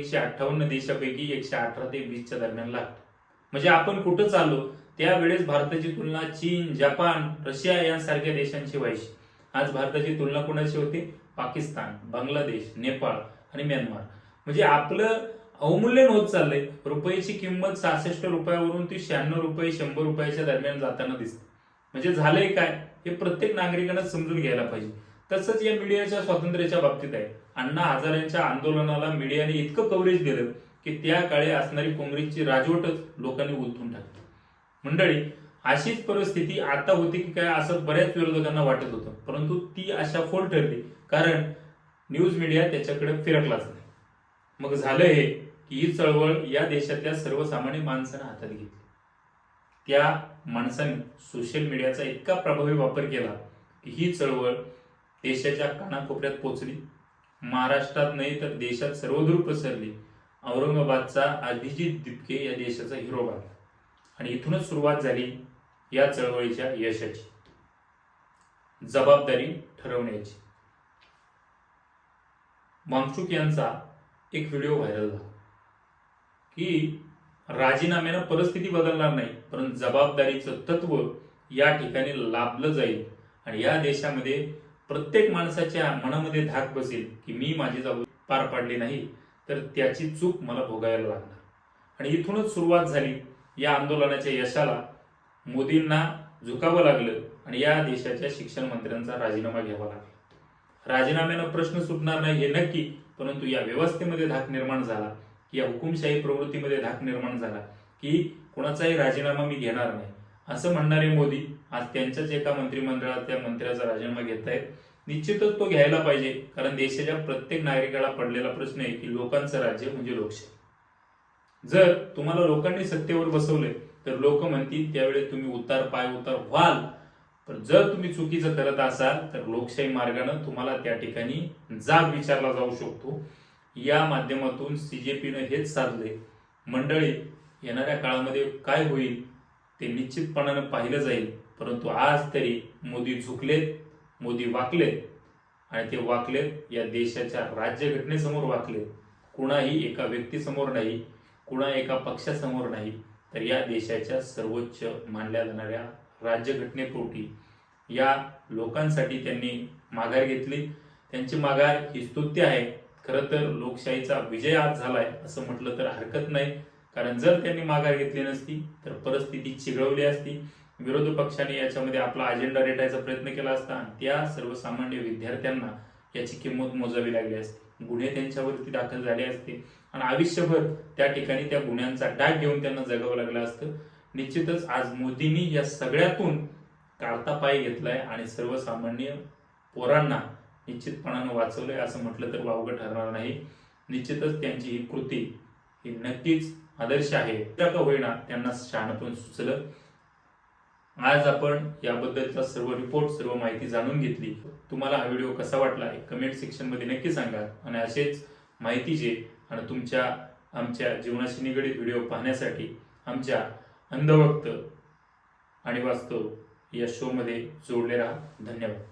158 देशापैकी 118 ते 20च्या दरम्यान लागतं. म्हणजे आपण कुठं चाललो त्यावेळेस भारताची तुलना चीन, जपान, रशिया यांसारख्या देशांची व्हायची. आज भारताची तुलना कोणाशी होते? पाकिस्तान, बांगलादेश, नेपाळ आणि म्यानमार. म्हणजे आपलं अवमूल्यन होत चाललंय. रुपयाची किंमत 66 रुपयावरून ती 96 रुपये 100 रुपयाच्या दरम्यान जाताना दिसते. म्हणजे झालंय काय हे प्रत्येक नागरिकांना समजून घ्यायला पाहिजे. तसंच या मीडियाच्या स्वातंत्र्याच्या बाबतीत आहे. अण्णा हजारेंच्या आंदोलनाला मीडियाने इतकं कव्हरेज दिलं की त्या काळी असणारी काँग्रेसची राजवटच लोकांनी उलथून टाकली. मंडळी, अशीच परिस्थिती आता होती की काय असं बऱ्याच विरोधकांना वाटत होतं, परंतु ती आशा फोल ठरली, कारण न्यूज मीडिया त्याच्याकडे फिरकलाच नाही. मग झालं हे की ही चळवळ या देशातल्या सर्वसामान्य माणसांना हातात घेतली. त्या माणसाने सोशल मीडियाचा इतका प्रभावी वापर केला की ही चळवळ देशाच्या कानाकोपऱ्यात पोहोचली. महाराष्ट्रात नाही तर देशात सर्वदूर पसरली. औरंगाबादचा अभिजित दिपके या देशाचा हिरो बनला आणि इथूनच सुरुवात झाली या चळवळीच्या यशाची. जबाबदारी ठरवण्याची. वांगचुक यांचा एक व्हिडिओ व्हायरल झाला की राजीनाम्यानं परिस्थिती बदलणार नाही, परंतु जबाबदारीचं तत्व या ठिकाणी लाभलं जाईल आणि या देशामध्ये प्रत्येक माणसाच्या मनामध्ये धाक बसेल की मी माझी जबाबदारी पार पाडली नाही तर त्याची चूक मला भोगायला लागणार. आणि इथूनच सुरुवात झाली या आंदोलनाच्या यशाला. मोदींना झुकावं लागलं आणि या देशाच्या शिक्षण मंत्र्यांचा राजीनामा घ्यावा लागला. राजीनाम्यानं प्रश्न सुटणार नाही हे नक्की, परंतु या व्यवस्थेमध्ये धाक निर्माण झाला, या हुकुमशाही प्रवृत्तीमध्ये धाक निर्माण झाला की कोणाचाही राजीनामा मी घेणार नाही असं म्हणणारे मोदी आज त्यांच्याच एका मंत्रिमंडळात त्या मंत्र्याचा राजीनामा घेत आहेत. निश्चितच तो घ्यायला पाहिजे, कारण देशाच्या प्रत्येक नागरिकाला पडलेला प्रश्न आहे की लोकांचं राज्य म्हणजे लोकशाही. जर तुम्हाला लोकांनी सत्तेवर बसवले तर लोक म्हणतील त्यावेळी तुम्ही उतार व्हाल, पण जर तुम्ही चुकीचं करत असाल तर लोकशाही मार्गाने तुम्हाला त्या ठिकाणी जाब विचारला जाऊ शकतो. या माध्यमातून सीजेपीनं हेच साधले. मंडळी, येणाऱ्या काळामध्ये काय होईल ते निश्चितपणानं पाहिलं जाईल, परंतु आज तरी मोदी झुकलेत, मोदी वाकलेत आणि ते वाकलेत या देशाच्या राज्यघटनेसमोर वाकलेत. कुणाही एका व्यक्तीसमोर नाही, कुणा एका पक्षासमोर नाही, तर या देशाच्या सर्वोच्च मानल्या जाणाऱ्या राज्यघटनेपोटी या लोकांसाठी त्यांनी माघार घेतली. त्यांची माघार ही स्तुत्य आहे. खरं तर लोकशाहीचा विजय आज झालाय असं म्हटलं तर हरकत नाही, कारण जर त्यांनी माघार घेतली नसती तर परिस्थिती चिघळवली असती. विरोधी पक्षाने याच्यामध्ये आपला अजेंडा रेटायचा प्रयत्न केला असता आणि त्या सर्वसामान्य विद्यार्थ्यांना याची किंमत मोजावी लागली असती. गुन्हे त्यांच्यावरती दाखल झाले असते आणि आयुष्यभर त्या ठिकाणी त्या गुन्ह्यांचा डाग घेऊन त्यांना जगावं लागलं असतं. निश्चितच आज मोदींनी या सगळ्यातून काढता पाय घेतलाय आणि सर्वसामान्य पोरांना निश्चितपणानं वाचवलंय असं म्हटलं तर वावगं ठरणार नाही. निश्चितच त्यांची ही कृती ही नक्कीच आदर्श आहे. का होईना त्यांना शहाणपण सुचलं. आज आपण याबद्दलचा सर्व रिपोर्ट, सर्व माहिती जाणून घेतली. तुम्हाला हा व्हिडिओ कसा वाटला कमेंट सेक्शन मध्ये नक्की सांगा आणि असेच माहितीचे आणि तुमच्या आमच्या जीवनाशी निगडीत व्हिडिओ पाहण्यासाठी आमच्या अंधभक्त आणि वास्तव या शो मध्ये जोडले राहा. धन्यवाद.